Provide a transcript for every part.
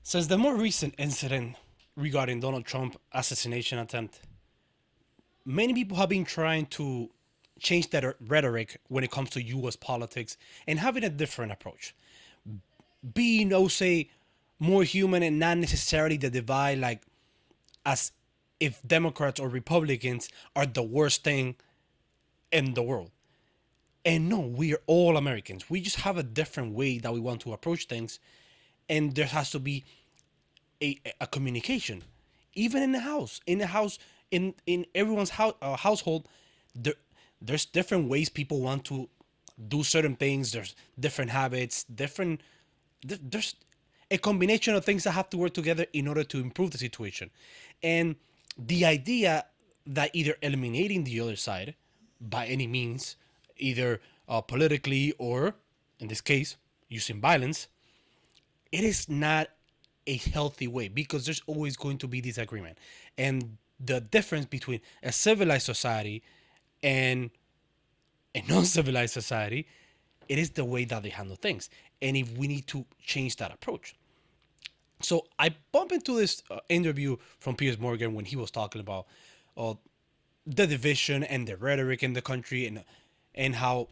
Since the more recent incident regarding Donald Trump assassination attempt, many people have been trying to change that rhetoric when it comes to U.S. politics and having a different approach. Being, oh, say, more human and not necessarily the divide, like as if Democrats or Republicans are the worst thing in the world. And no, we are all Americans. We just have a different way that we want to approach things, and there has to be a communication, even in the house. In everyone's household, there there's different ways people want to do certain things. There's different habits, there's a combination of things that have to work together in order to improve the situation. And the idea that either eliminating the other side by any means, either politically or, in this case, using violence, it is not a healthy way because there's always going to be disagreement. And the difference between a civilized society and a non-civilized society, it is the way that they handle things. And if we need to change that approach. So I bump into this interview from Piers Morgan when he was talking about uh, the division and the rhetoric in the country, and how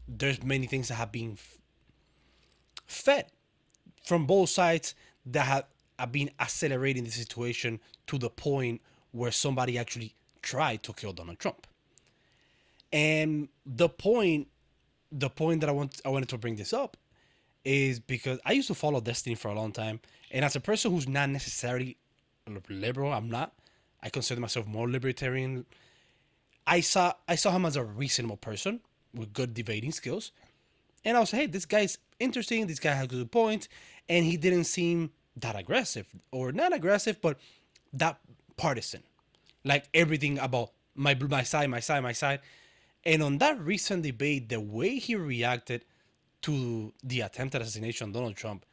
there's many things that have been fed from both sides that have been accelerating the situation to the point where somebody actually tried to kill Donald Trump. And the point that I wanted to bring this up is because I used to follow Destiny for a long time, and as a person who's not necessarily liberal, I'm not. I consider myself more libertarian. I saw him as a reasonable person with good debating skills, and I was like, hey, this guy's interesting. This guy has good points, and he didn't seem that aggressive, or not aggressive, but that partisan. Like everything about my side, my side, my side. And on that recent debate, the way he reacted to the attempted assassination of Donald Trump,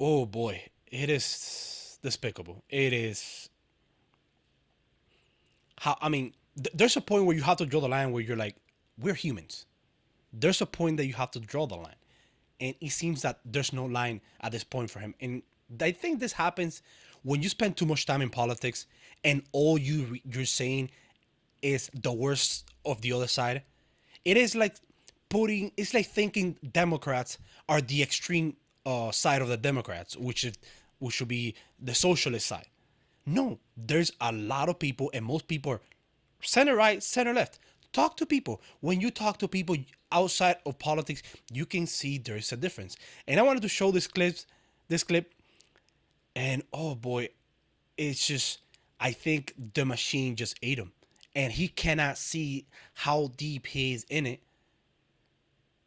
oh boy, it is despicable. It is how, I mean, there's a point where you have to draw the line where you're like, we're humans. There's a point that you have to draw the line. And it seems that there's no line at this point for him. And I think this happens when you spend too much time in politics and all you're saying is the worst of the other side. It is like it's like thinking Democrats are the extreme side of the Democrats, which should be the socialist side. No, there's a lot of people, and most people are center right, center left. Talk to people. When you talk to people outside of politics, you can see there's a difference. And I wanted to show this clip, and oh boy, it's just, I think the machine just ate him, and he cannot see how deep he is in it.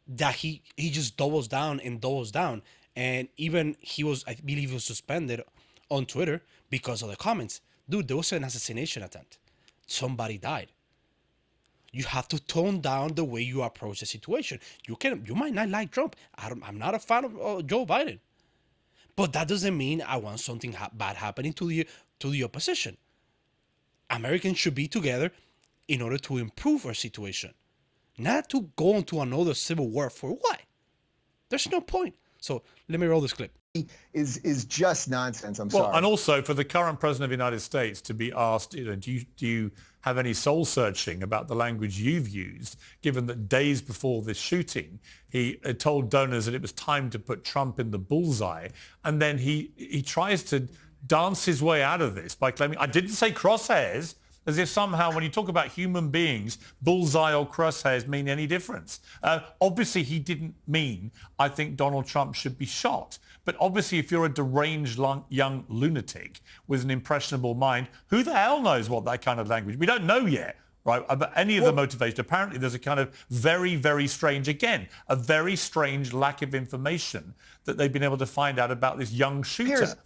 That he just doubles down, and even I believe he was suspended on Twitter because of the comments. Dude, there was an assassination attempt. Somebody died. You have to tone down the way you approach the situation. You might not like Trump. I'm not a fan of Joe Biden, but that doesn't mean I want something bad happening to the opposition. Americans should be together in order to improve our situation, not to go into another civil war. For what? There's no point. So let me roll this clip. Is just nonsense. I'm Well, sorry. and also for the current president of the United States to be asked, do you have any soul searching about the language you've used, given that days before this shooting, he told donors that it was time to put Trump in the bullseye, and then he tries to dance his way out of this by claiming, I didn't say crosshairs, as if somehow when you talk about human beings, bullseye or crosshairs mean any difference. Obviously, he didn't mean, I think Donald Trump should be shot. But obviously, if you're a deranged young lunatic with an impressionable mind, who the hell knows what that kind of language? We don't know yet, right, about any of the motivation. Apparently, there's a kind of very, very strange, again, a very strange lack of information that they've been able to find out about this young shooter. Here's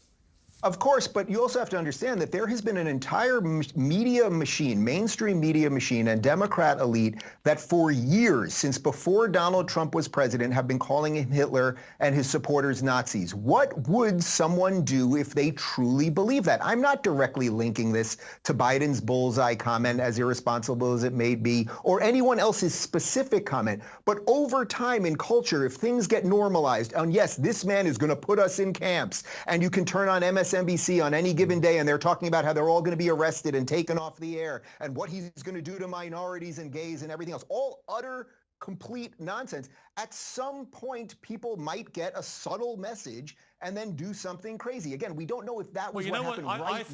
Of course, but you also have to understand that there has been an entire media machine, mainstream media machine and Democrat elite that for years, since before Donald Trump was president, have been calling him Hitler and his supporters Nazis. What would someone do if they truly believe that? I'm not directly linking this to Biden's bullseye comment, as irresponsible as it may be, or anyone else's specific comment. But over time in culture, if things get normalized, and yes, this man is going to put us in camps, and you can turn on MSNBC on any given day and they're talking about how they're all going to be arrested and taken off the air and what he's going to do to minorities and gays and everything else. All utter, complete nonsense. At some point, people might get a subtle message and then do something crazy. Again, we don't know if that was what happened right.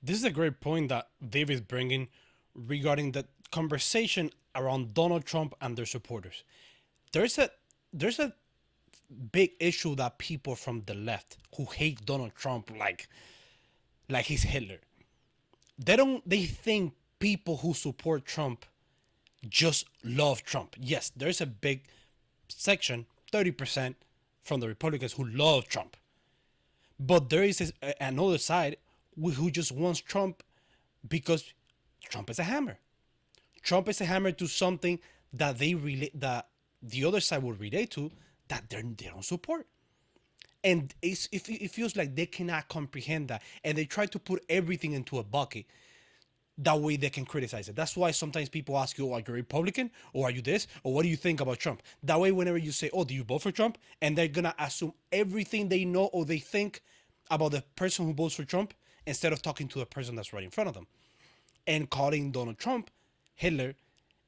This is a great point that Dave is bringing regarding the conversation around Donald Trump and their supporters. There's a big issue that people from the left who hate Donald Trump like he's Hitler. They think people who support Trump just love Trump. Yes, there's a big section, 30% from the Republicans who love Trump. But there is another side who just wants Trump because Trump is a hammer. Trump is a hammer to something that that the other side will relate to, that they don't support. And it feels like they cannot comprehend that. And they try to put everything into a bucket. That way they can criticize it. That's why sometimes people ask you, are you a Republican? Or are you this? Or what do you think about Trump? That way, whenever you say, oh, do you vote for Trump? And they're going to assume everything they know or they think about the person who votes for Trump instead of talking to the person that's right in front of them. And calling Donald Trump Hitler,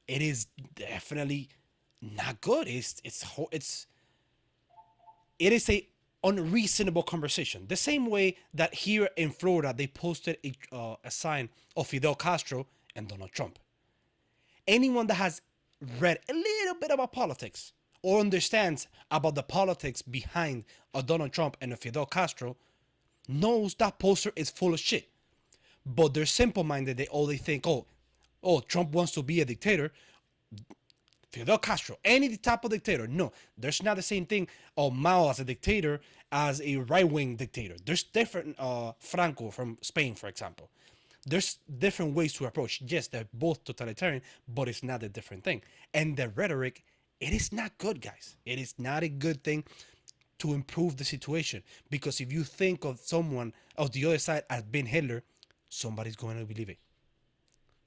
it is definitely not good. It is a unreasonable conversation. The same way that here in Florida they posted a sign of Fidel Castro and Donald Trump. Anyone that has read a little bit about politics or understands about the politics behind a Donald Trump and a Fidel Castro knows that poster is full of shit. But they're simple-minded. They think, oh, Trump wants to be a dictator. Fidel Castro, any type of dictator. No, there's not the same thing of Mao as a dictator as a right-wing dictator. There's different, Franco from Spain, for example. There's different ways to approach. Yes, they're both totalitarian, but it's not a different thing. And the rhetoric, it is not good, guys. It is not a good thing to improve the situation. Because if you think of someone of the other side as being Hitler, somebody's going to believe it.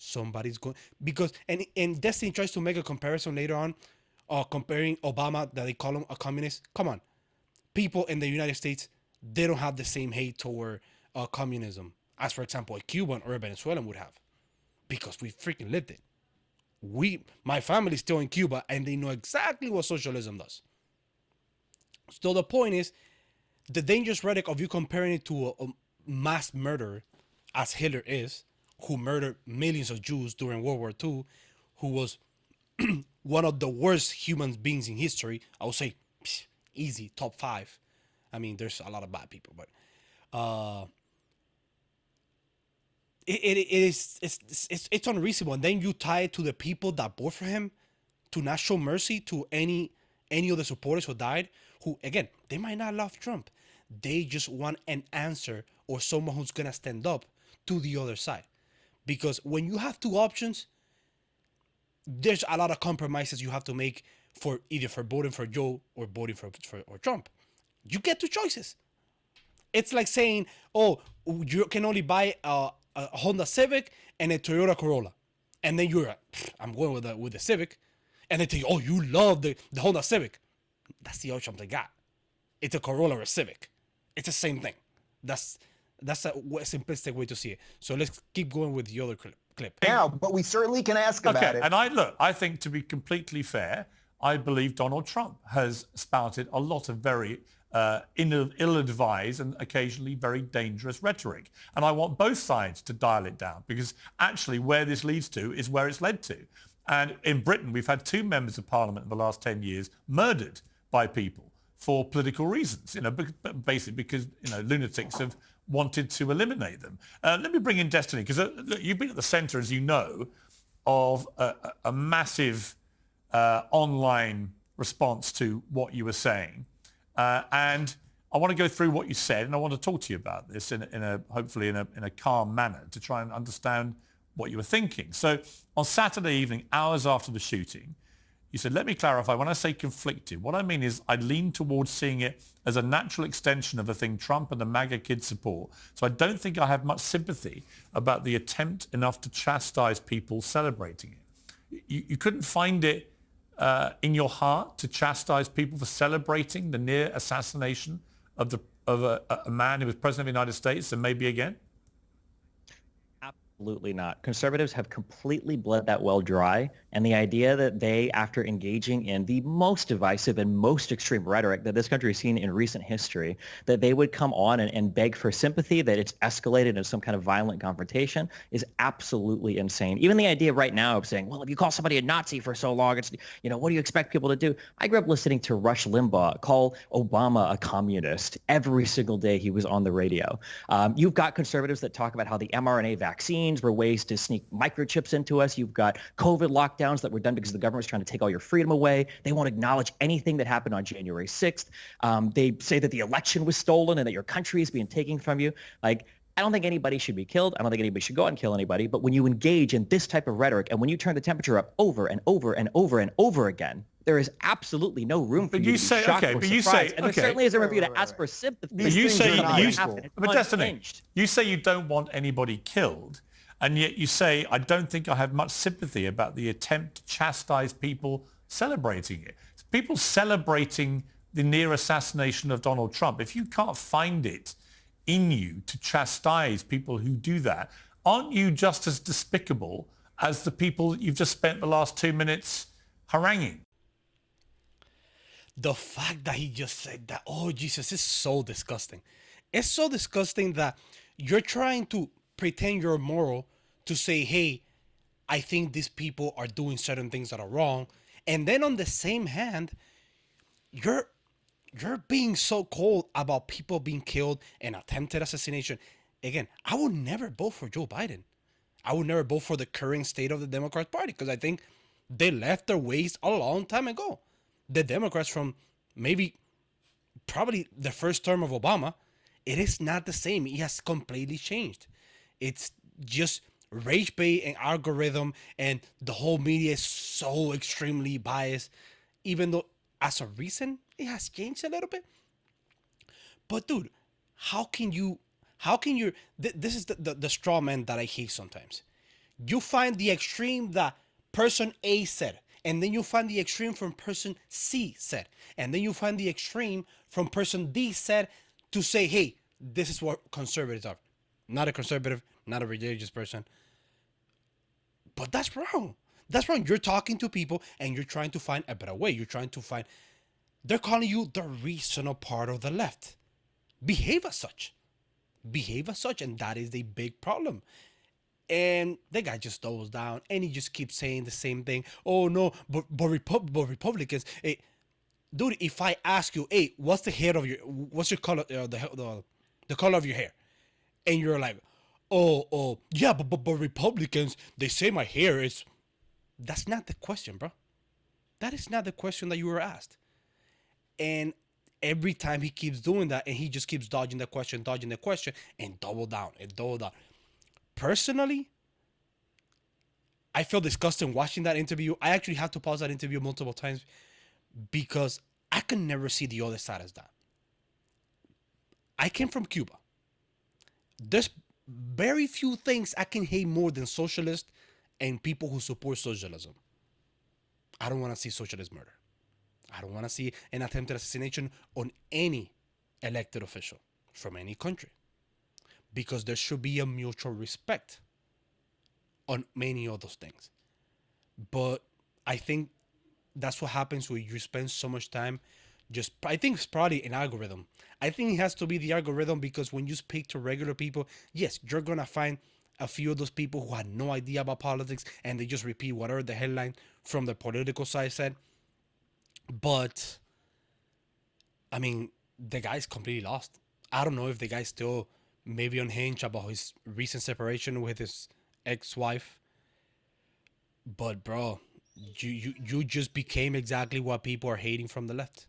Somebody's going, because and Destiny tries to make a comparison later on, comparing Obama, that they call him a communist. Come on, people in the United States, they don't have the same hate toward communism as, for example, a Cuban or a Venezuelan would have, because we freaking lived it. My family's still in Cuba, and they know exactly what socialism does. So the point is, the dangerous rhetoric of you comparing it to a mass murderer, as Hitler is, who murdered millions of Jews during World War II, who was one of the worst human beings in history. I would say easy, top 5. I mean, there's a lot of bad people, but it's unreasonable. And then you tie it to the people that vote for him, to not show mercy to any of the supporters who died, who, again, they might not love Trump. They just want an answer or someone who's going to stand up to the other side. Because when you have two options, there's a lot of compromises you have to make for either for voting for Joe or voting for Trump. You get two choices. It's like saying, oh, you can only buy a Honda Civic and a Toyota Corolla. And then you're like, I'm going with the Civic. And they tell you, oh, you love the Honda Civic. That's the option they got. It's a Corolla or a Civic. It's the same thing. That's a simplistic way to see it. So let's keep going with the other clip. Yeah, but we certainly can ask about it. And I think, to be completely fair, I believe Donald Trump has spouted a lot of very ill-advised and occasionally very dangerous rhetoric. And I want both sides to dial it down, because actually where this leads to is where it's led to. And in Britain, we've had 2 members of parliament in the last 10 years murdered by people for political reasons, basically because, lunatics have wanted to eliminate them. Let me bring in Destiny, because look, you've been at the centre, as you know, of a massive online response to what you were saying. And I want to go through what you said, and I want to talk to you about this hopefully in a calm manner to try and understand what you were thinking. So on Saturday evening, hours after the shooting, you said, let me clarify, when I say conflicted, what I mean is I lean towards seeing it as a natural extension of the thing Trump and the MAGA kids support. So I don't think I have much sympathy about the attempt enough to chastise people celebrating it. You couldn't find it in your heart to chastise people for celebrating the near assassination of a man who was president of the United States and maybe again? Absolutely not. Conservatives have completely bled that well dry. And the idea that they, after engaging in the most divisive and most extreme rhetoric that this country has seen in recent history, that they would come on and beg for sympathy, that it's escalated into some kind of violent confrontation is absolutely insane. Even the idea right now of saying, well, if you call somebody a Nazi for so long, it's, what do you expect people to do? I grew up listening to Rush Limbaugh call Obama a communist every single day he was on the radio. You've got conservatives that talk about how the mRNA vaccines were ways to sneak microchips into us. You've got COVID lockdowns that were done because the government was trying to take all your freedom away. They won't acknowledge anything that happened on January 6th. They say that the election was stolen and that your country is being taken from you. Like, I don't think anybody should be killed. I don't think anybody should go out and kill anybody. But when you engage in this type of rhetoric and when you turn the temperature up over and over and over and over again, there is absolutely no room for you to be shocked or surprised. And there certainly isn't room for you to ask for sympathy. But Destiny, you say you don't want anybody killed, and yet you say, I don't think I have much sympathy about the attempt to chastise people celebrating it. People celebrating the near assassination of Donald Trump. If you can't find it in you to chastise people who do that, aren't you just as despicable as the people you've just spent the last 2 minutes haranguing? The fact that he just said that, oh Jesus, is so disgusting. It's so disgusting that you're trying to pretend you're moral to say, hey, I think these people are doing certain things that are wrong. And then on the same hand, you're being so cold about people being killed and attempted assassination. Again, I would never vote for Joe Biden. I would never vote for the current state of the Democrat Party because I think they left their ways a long time ago. The Democrats from probably the first term of Obama, it is not the same. It has completely changed. It's just rage bait and algorithm, and the whole media is so extremely biased, even though as of recent, it has changed a little bit. But dude, how can you, this is the straw man that I hate sometimes. You find the extreme that person A said, and then you find the extreme from person C said, and then you find the extreme from person D said to say, hey, this is what conservatives are. Not a conservative, not a religious person. But that's wrong. That's wrong. You're talking to people and you're trying to find a better way. They're calling you the reasonable part of the left. Behave as such. And that is the big problem. And the guy just doubles down and he just keeps saying the same thing. Oh no, but Republicans, hey, dude, if I ask you, hey, what's your color, the color of your hair? And you're like, oh, yeah, but Republicans, they say my hair is, that's not the question, bro. That is not the question that you were asked. And every time he keeps doing that and he just keeps dodging the question and double down. Personally, I feel disgusted watching that interview. I actually had to pause that interview multiple times because I can never see the other side as that. I came from Cuba. There's very few things I can hate more than socialists and people who support socialism. I don't want to see socialist murder. I don't want to see an attempted assassination on any elected official from any country. Because there should be a mutual respect on many of those things. But I think that's what happens when you spend so much time I think it's probably an algorithm. I think it has to be the algorithm because when you speak to regular people, yes, you're going to find a few of those people who had no idea about politics and they just repeat whatever the headline from the political side said. But, I mean, the guy's completely lost. I don't know if the guy's still maybe unhinged about his recent separation with his ex-wife. But, bro, you just became exactly what people are hating from the left.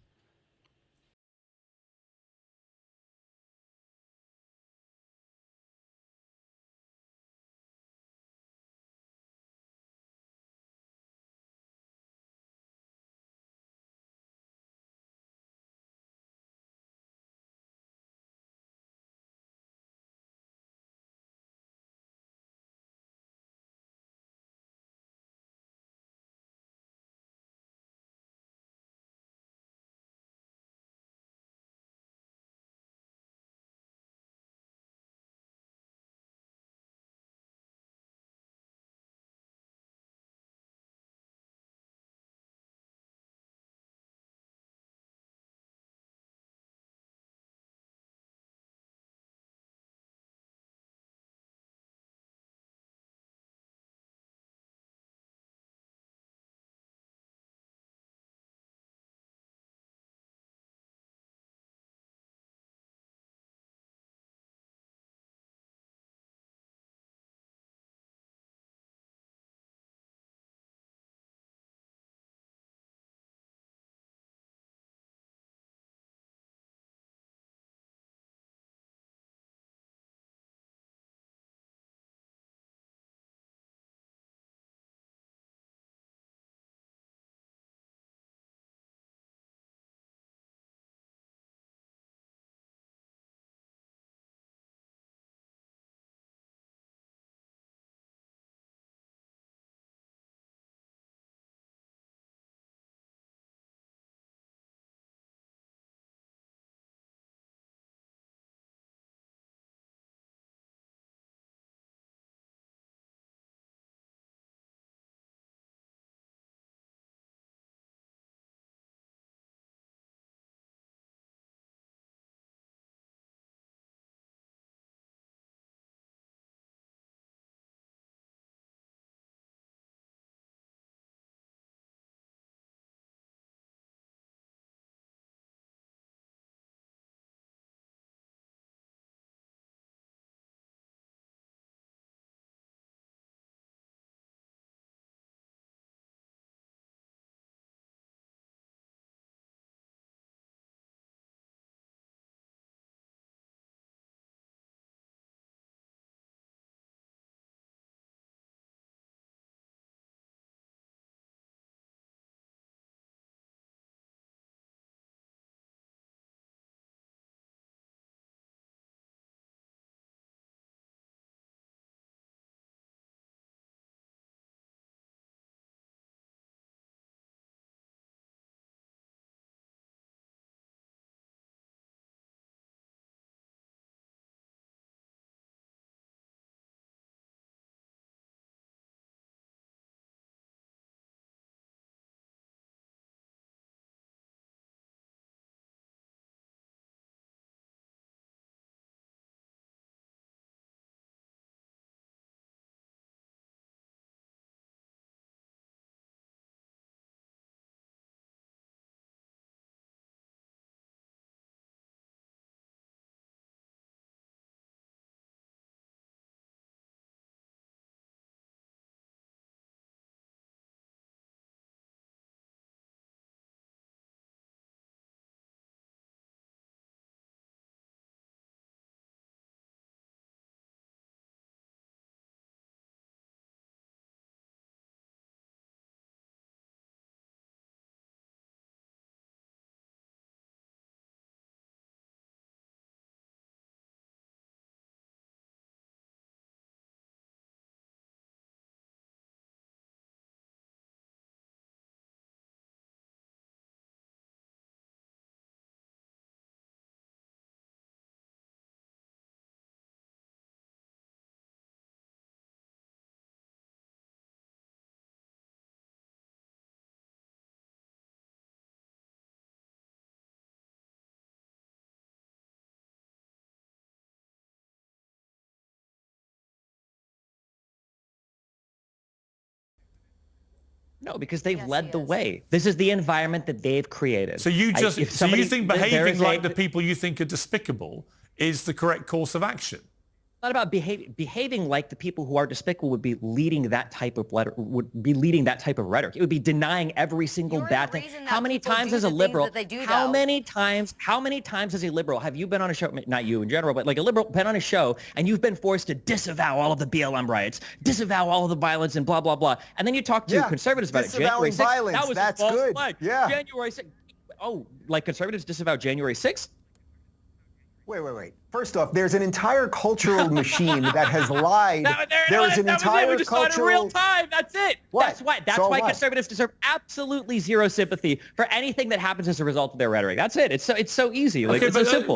No, because they've led the way. This is the environment that they've created. So you think behaving like the It's people you think are despicable is the correct course of action? not about behaving like the people who are despicable would be leading that type of rhetoric. It would be denying every single bad thing. How many times as a liberal? How many times as a liberal have you been on a show? Not you in general, but like a liberal been on a show and you've been forced to disavow all of the BLM riots, disavow all of the violence, and blah blah blah. And then you talk to conservatives about it. January 6th, violence, that was that's a false good. flag. Yeah. January 6th. Oh, like conservatives disavow January 6th? Wait. First off, there's an entire cultural machine that has lied. There is an entire we just saw it in real time. That's it. What? That's why conservatives deserve absolutely zero sympathy for anything that happens as a result of their rhetoric. That's it. It's so easy. Like, it's so simple.